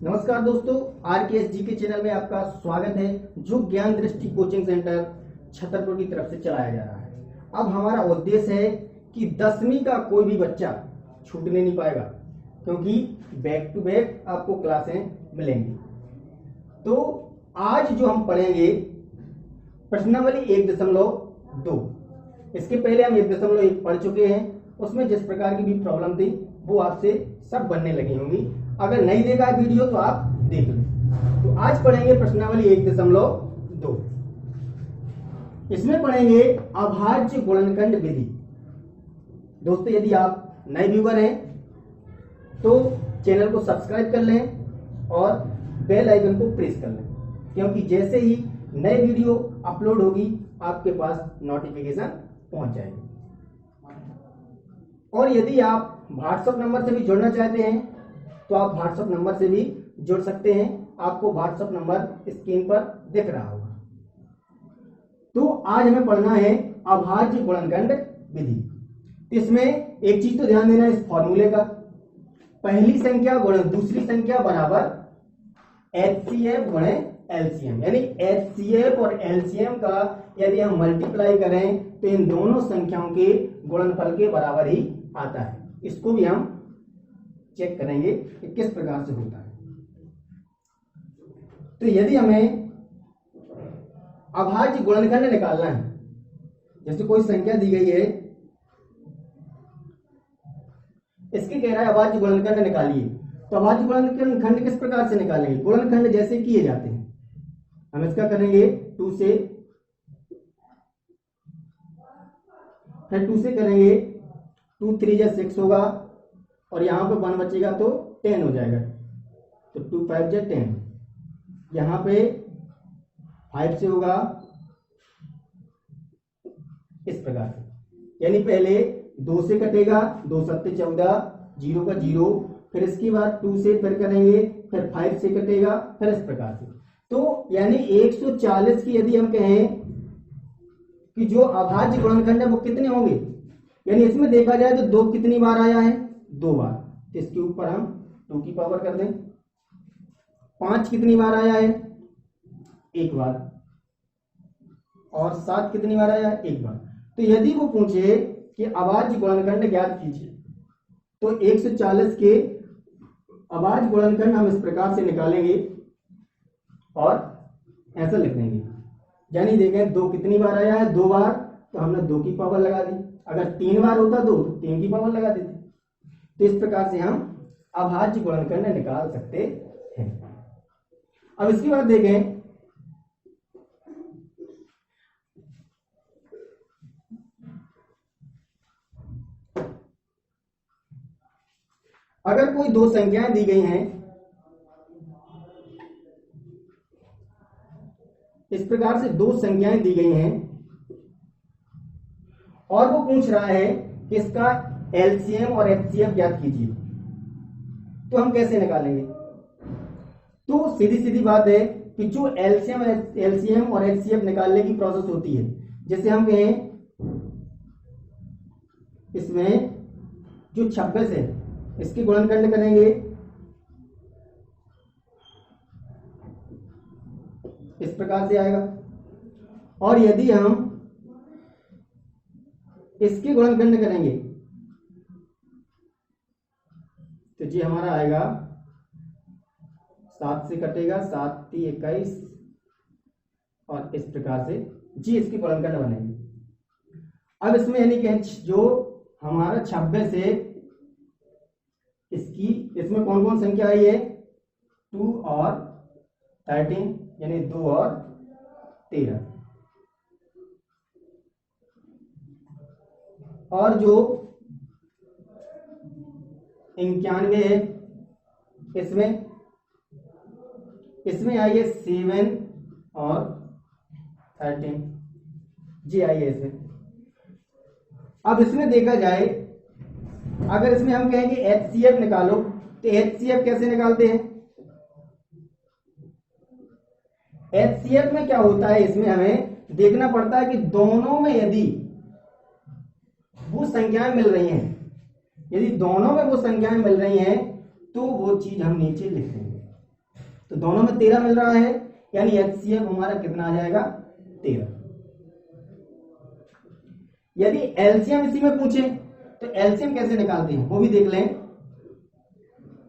नमस्कार दोस्तों, आरकेएस जी के चैनल में आपका स्वागत है, जो ज्ञान दृष्टि कोचिंग सेंटर छतरपुर की तरफ से चलाया जा रहा है। अब हमारा उद्देश्य है कि 10वीं का कोई भी बच्चा छूटने नहीं पाएगा, क्योंकि बैक टू बैक आपको क्लासें मिलेंगी। तो आज जो हम पढ़ेंगे प्रश्नावली 1.2। इसके पहले हम 1.1 पढ़ चुके हैं। उसमें जिस प्रकार की भी प्रॉब्लम थी वो आपसे सब बनने लगी होंगी। अगर नहीं देखा वीडियो तो आप देख लो। तो आज पढ़ेंगे प्रश्नावली 1.2। इसमें पढ़ेंगे अभाज्य गुणनखंड विधि। दोस्तों, यदि आप नए व्यूअर हैं तो चैनल को सब्सक्राइब कर लें और बेल आइकन को प्रेस कर लें, क्योंकि जैसे ही नए वीडियो अपलोड होगी आपके पास नोटिफिकेशन पहुंच जाएगी। और यदि आप व्हाट्सएप नंबर से भी जुड़ना चाहते हैं तो आप व्हाट्सएप नंबर से भी जुड़ सकते हैं। आपको व्हाट्सएप नंबर स्क्रीन पर दिख रहा होगा। तो आज हमें पढ़ना है अभाज्य गुणनखंड विधि। इसमें एक चीज तो ध्यान देना इस फॉर्मूले का, पहली संख्या गुणन दूसरी संख्या बराबर HCF गुणे LCM, यानी HCF और LCM का यदि हम मल्टीप्लाई करें तो इन दोनों संख्याओं के गुणनफल के बराबर ही आता है। इसको भी हम चेक करेंगे कि किस प्रकार से होता है। तो यदि हमें अभाज्य गुणनखंड निकालना है, जैसे कोई संख्या दी गई है, इसके कह रहा है अभाज्य गुणनखंड निकालिए, तो अभाज्य गुणनखंड किस प्रकार से निकालेंगे? गुणनखंड जैसे किए जाते हैं हम इसका करेंगे 2 से, फिर 2 से करेंगे 2 3 या 6 होगा, और यहां पे 1 बचेगा तो 10 हो जाएगा, तो 2 5 या 10। यहां पे 5 से होगा इस प्रकार से, यानी पहले 2 से कटेगा, 2 7 14, 0 का 0, फिर इसके बाद 2 से फिर करेंगे, फिर 5 से कटेगा, फिर इस प्रकार से। तो यानी 140 की यदि हम कहें कि जो अभाज्य गुणनखंड है वो कितने होंगे, यानी इसमें देखा जाए तो 2 कितनी बार आया है? 2 बार, तो इसके ऊपर हम 2 की पावर कर दें। 5 कितनी बार आया है? 1 बार। और 7 कितनी बार आया है? 1 बार। तो यदि वो पूछे कि अभाज्य गुणनखंड ज्ञात कीजिए, तो 140 के अभाज्य गुणनखंड हम इस प्रकार से निकालेंगे और ऐसा लिख देंगे। यानी देखें 2 कितनी बार आया है? 2 बार, तो हमने 2 की पावर लगा दी। अगर 3 बार होता तो 3 की पावर लगा देते। तो इस प्रकार से हम अभाज्य गुणनखंड निकाल सकते हैं। अब इसके बाद देखें, अगर कोई 2 संख्याएं दी गई हैं, इस प्रकार से 2 संख्याएं दी गई हैं और वो पूछ रहा है कि इसका LCM और HCF ज्ञात कीजिए, तो हम कैसे निकालेंगे? तो सीधी सीधी बात है कि जो LCM और HCF निकालने की प्रोसेस होती है, जैसे हम कहें इसमें जो 26 है इसके गुणनखंड करेंगे इस प्रकार से आएगा, और यदि हम इसके गुणनखंड करेंगे तो जी हमारा आएगा 7 से कटेगा, 7 3 21, और इस प्रकार से जी इसके गुणनखंड बनेंगे। अब इसमें यानी कि जो हमारा 26 है, इसमें कौन कौन संख्या आई है? 2 और 13, यानी 2 और 13। और जो 91 है, इसमें आई है 7 और 13 जी आई है इसमें। अब इसमें देखा जाए, अगर इसमें हम कहेंगे HCF निकालो, तो HCF कैसे निकालते हैं? HCF में क्या होता है, इसमें हमें देखना पड़ता है कि दोनों में यदि वो संख्याएं मिल रही हैं, यदि दोनों में वो संख्याएं मिल रही हैं तो वो चीज हम नीचे लिख देंगे। तो दोनों में 13 मिल रहा है, यानी HCF हमारा कितना आ जाएगा 13। यदि एलसीएम इसी में पूछे तो एलसीएम कैसे निकालते हैं वो भी देख लें।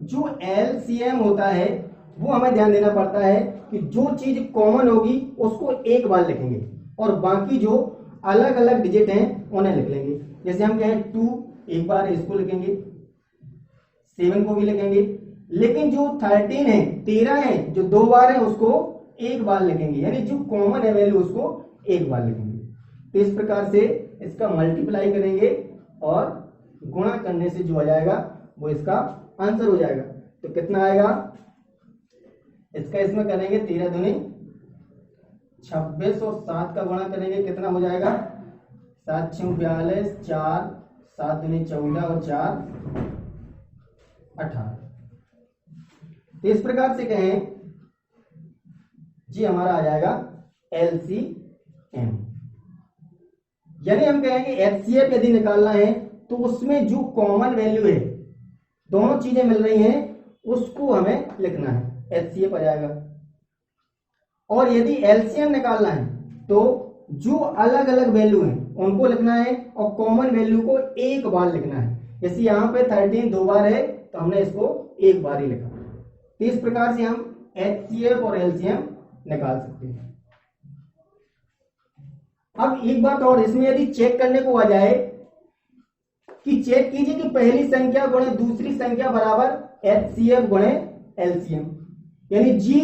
जो एलसीएम होता है वो हमें ध्यान देना पड़ता है कि जो चीज कॉमन होगी उसको एक बार लिखेंगे और बाकी जो अलग अलग डिजिट हैं उन्हें लिख लेंगे। जैसे हम कहें 2 एक बार इसको लिखेंगे, 7 को भी लिखेंगे, लेकिन जो 13 है 13 है जो 2 बार है उसको एक बार लिखेंगे, यानी जो कॉमन है वैल्यू उसको एक बार लिखेंगे। तो इस प्रकार से इसका मल्टीप्लाई करेंगे और गुणा करने से जो आ जाएगा वो इसका आंसर हो जाएगा। तो कितना आएगा इसका, इसमें करेंगे 13 दूनी 26 और 7 का गुणा करेंगे कितना हो जाएगा 7 6 42, 4 7 दूनी 14 और 4 18। तो इस प्रकार से कहें जी हमारा आ जाएगा LCM। यानी हम कहेंगे HCF यदि निकालना है तो उसमें जो कॉमन वैल्यू है दोनों चीजें मिल रही हैं उसको हमें लिखना है, HCF आ जाएगा। और यदि LCM निकालना है तो जो अलग अलग वैल्यू हैं उनको लिखना है और कॉमन वैल्यू को एक बार लिखना है। जैसे यहाँ पे 13 2 बार है तो हमने इसको एक बार ही लिखा। तो इस प्रकार से हम HCF और LCM निकाल सकते हैं। अब एक बात और, इसमें यदि चेक करने को आ जाए कि चेक कीजिए कि पहली संख्या गुणे दूसरी संख्या बराबर HCF गुणे LCM, यानी जी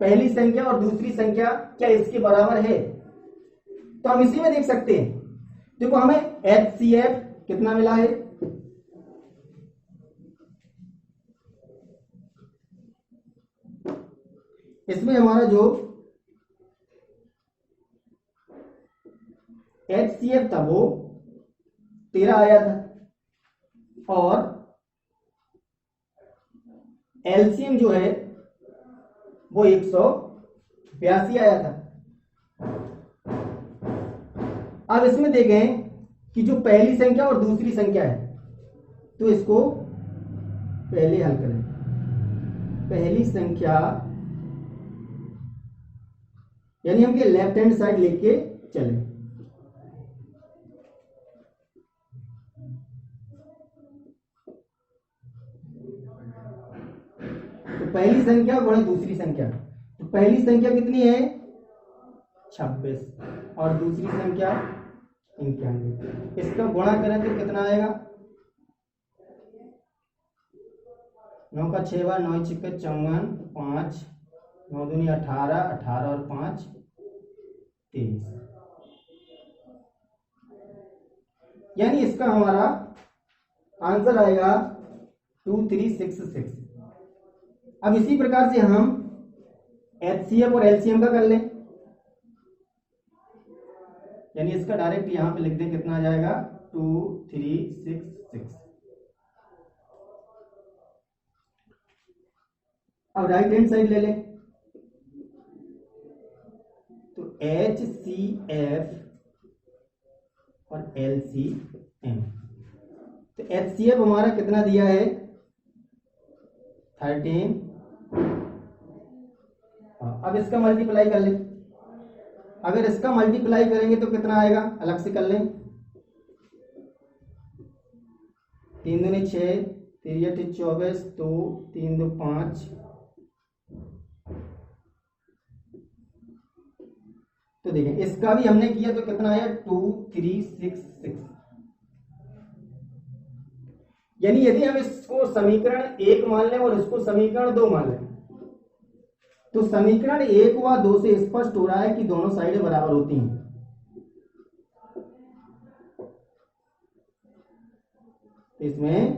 पहली संख्या और दूसरी संख्या क्या इसके बराबर है, तो हम इसी में देख सकते हैं। देखो हमें HCF कितना मिला है, इसमें हमारा जो HCF था वो 13 आया था और LCM जो है वो 182 आया था। अब इसमें देखें कि जो पहली संख्या और दूसरी संख्या है तो इसको पहले हल करें। पहली संख्या यानी हम ये लेफ्ट हैंड साइड लेके चलें। तो पहली संख्या गुणे दूसरी संख्या, तो पहली संख्या कितनी है 26 और दूसरी संख्या 91। इसका गुणा करें तो कितना आएगा 9 का 6 बार 9 6 54, 5 9 दूनी 18, 18 और 5 23, यानी इसका हमारा आंसर आएगा 2366। अब इसी प्रकार से हम HCF और LCM का कर लें, यानी इसका डायरेक्ट यहां पे लिख दें कितना आ जाएगा 2366। अब राइट हैंड साइड ले लें तो HCF और LCM। तो HCF हमारा कितना दिया है 13। अब इसका मल्टीप्लाई कर लें, अगर इसका मल्टीप्लाई करेंगे तो कितना आएगा अलग से कर लें। 3 दूनी 6, 3 8 24, 2 3 2 5। तो देखें इसका भी हमने किया तो कितना आया 2366। यानी यदि हम इसको समीकरण 1 मान लें और इसको समीकरण 2 मान लें तो समीकरण 1 व 2 से स्पष्ट हो रहा है कि दोनों साइडें बराबर होती हैं। इसमें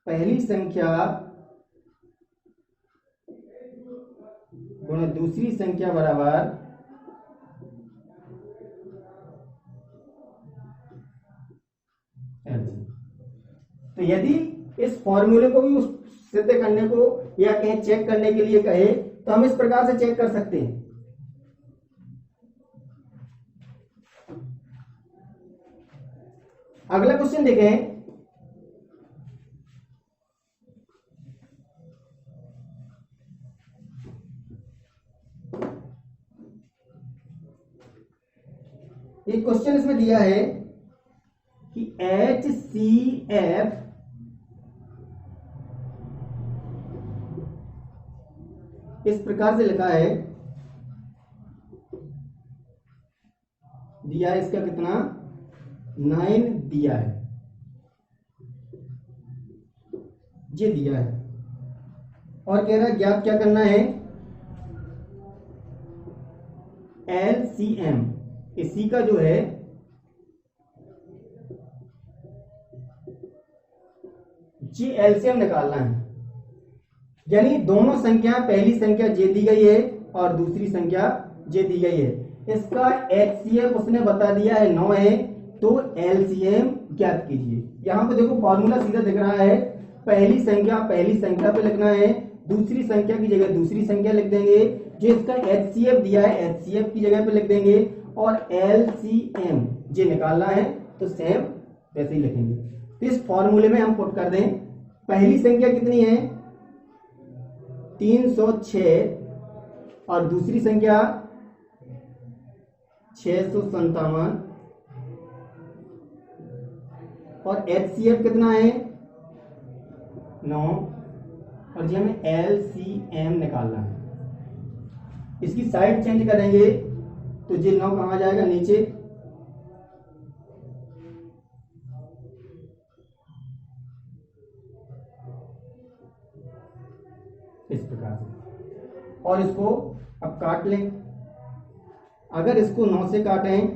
पहली संख्या गुणे दूसरी संख्या बराबर तो यदि इस फॉर्मूले को भी सिद्ध करने को या कहीं चेक करने के लिए कहे तो हम इस प्रकार से चेक कर सकते हैं। अगला क्वेश्चन देखें एक क्वेश्चन इसमें दिया है कि HCF इस प्रकार से लिखा है, दिया है इसका कितना 9 दिया है, ये दिया है और कह रहा है ज्ञात क्या करना है LCM, इसी का जो है जी LCM निकालना है। यानी दोनों संख्या, पहली संख्या जे दी गई है और दूसरी संख्या जे दी गई है, इसका HCF उसने बता दिया है 9 है, तो LCM ज्ञात कीजिए। यहां पे देखो फॉर्मूला सीधा दिख रहा है, पहली संख्या पे लिखना है, दूसरी संख्या की जगह दूसरी संख्या लिख देंगे, जो इसका HCF दिया है HCF की जगह पे लिख देंगे और LCM जे निकालना है तो सेम वैसे ही लिखेंगे। तो इस फॉर्मूले में हम पुट कर दें, पहली संख्या कितनी है 306 और दूसरी संख्या 657 और HCF कितना है 9 और जी हमें LCM निकालना है। इसकी साइड चेंज करेंगे तो जी 9 कहां जाएगा नीचे, इस प्रकार से, और इसको अब काट लें। अगर इसको 9 से काटें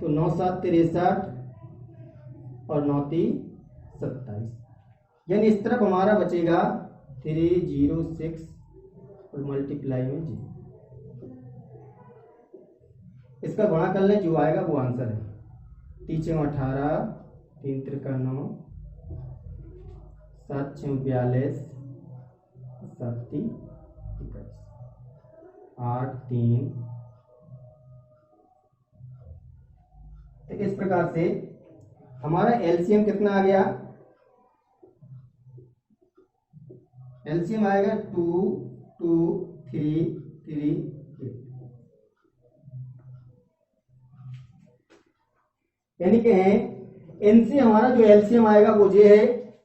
तो 9 7 63 और 9 3 27, यानी इस तरफ हमारा बचेगा 306 और मल्टीप्लाई में जी, इसका गुणा कर लें, जो आएगा वो आंसर है। 3 6 18, 3 3 9, 7 6 42, 7 3 21, 8 3। तो इस प्रकार से हमारा LCM कितना आ गया, LCM आएगा 2 2 3 3 8, यानी कि इनसे हमारा जो LCM आएगा वो ये है,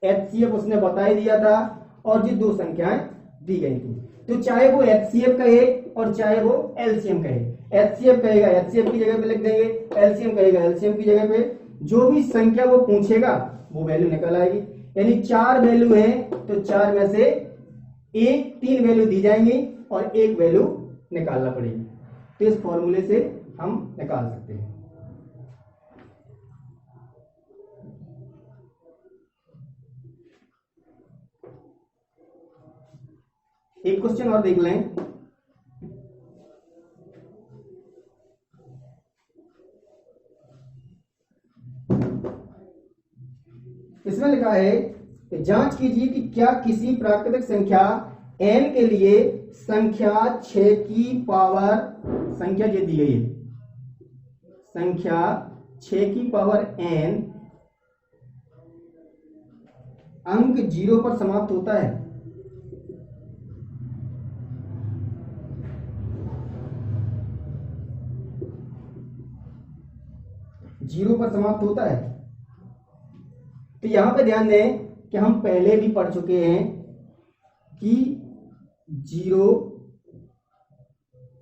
HCF उसने बता ही दिया था और जी दो संख्याएं दी गई थी। तो चाहे वो HCF कहे और चाहे वो LCM कहे, HCF कहेगा HCF की जगह पे लिख देंगे, LCM कहेगा LCM की जगह पे, जो भी संख्या वो पूछेगा वो वैल्यू निकल आएगी। यानी 4 वैल्यू है तो 4 में से 3 वैल्यू दी जाएंगी और 1 वैल्यू निकालना पड़ेगी। तो इस फॉर्मूले से हम निकाल सकते हैं। एक क्वेश्चन और देख लें, इसमें लिखा है कि जांच कीजिए कि क्या किसी प्राकृतिक संख्या n के लिए संख्या 6 की पावर, संख्या जो दी गई है संख्या 6 की पावर n अंक 0 पर समाप्त होता है। जीरो पर समाप्त होता है। तो यहां पे ध्यान दें कि हम पहले भी पढ़ चुके हैं कि 0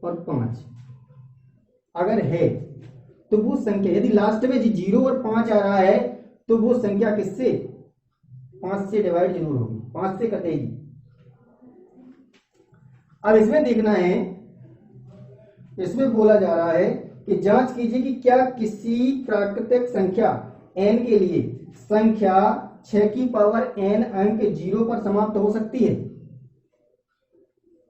और 5 अगर है तो वो संख्या, यदि लास्ट में 0 और 5 आ रहा है तो वो संख्या किससे 5 से डिवाइड जरूर होगी, 5 से कटेगी। अब इसमें देखना है, इसमें बोला जा रहा है कि जांच कीजिए कि क्या किसी प्राकृतिक संख्या n के लिए संख्या 6 की पावर n अंक 0 पर समाप्त हो सकती है।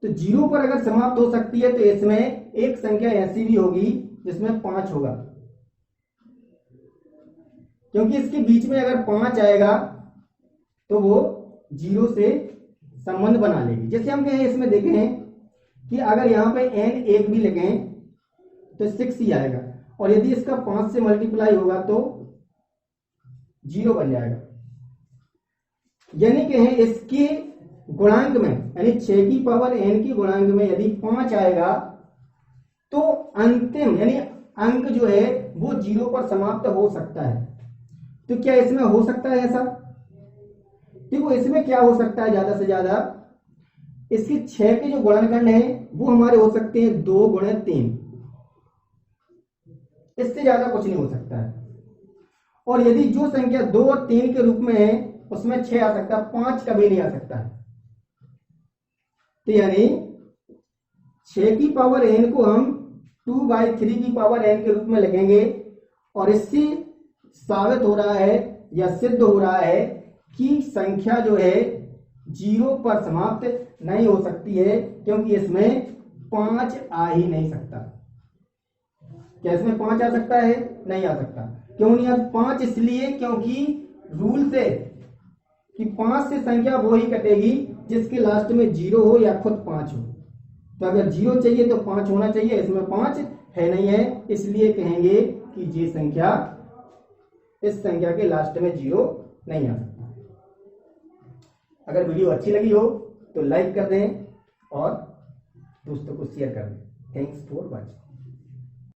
तो 0 पर अगर समाप्त हो सकती है तो इसमें एक संख्या ऐसी भी होगी जिसमें 5 होगा, क्योंकि इसके बीच में अगर 5 आएगा तो वो 0 से संबंध बना लेगी। जैसे हम कहें, इसमें देखें कि अगर यहां पे n 1 भी लिखें तो 6 ही आएगा, और यदि इसका 5 से मल्टीप्लाई होगा तो 0 बन जाएगा। यानी कि इसके गुणांक में, यानी 6 की पावर n की गुणांक में यदि 5 आएगा तो अंतिम यानी अंक जो है वो 0 पर समाप्त हो सकता है। तो क्या इसमें हो सकता है ऐसा? देखो इसमें क्या हो सकता है, ज्यादा से ज्यादा इसके 6 के जो गुणनखंड है वो हमारे हो सकते हैं 2 गुणे 3, इससे ज्यादा कुछ नहीं हो सकता है। और यदि जो संख्या 2 और 3 के रूप में है उसमें 6 आ सकता है, 5 कभी नहीं आ सकता है। तो यानी 6 की पावर n को हम 2/3 की पावर n के रूप में लिखेंगे। और इससे साबित हो रहा है या सिद्ध हो रहा है कि संख्या जो है 0 पर समाप्त नहीं हो सकती है, क्योंकि इसमें 5 आ ही नहीं सकता। क्या इसमें 5 आ सकता है? नहीं आ सकता। क्यों नहीं आ? 5 इसलिए क्योंकि रूल से कि 5 से संख्या वो ही कटेगी जिसके लास्ट में 0 हो या खुद 5 हो। तो अगर 0 चाहिए तो 5 होना चाहिए, इसमें 5 है नहीं है, इसलिए कहेंगे कि ये संख्या, इस संख्या के लास्ट में 0 नहीं आ सकता। अगर वीडियो अच्छी लगी हो तो लाइक कर दें और दोस्तों को शेयर कर दें। Thanks for watching.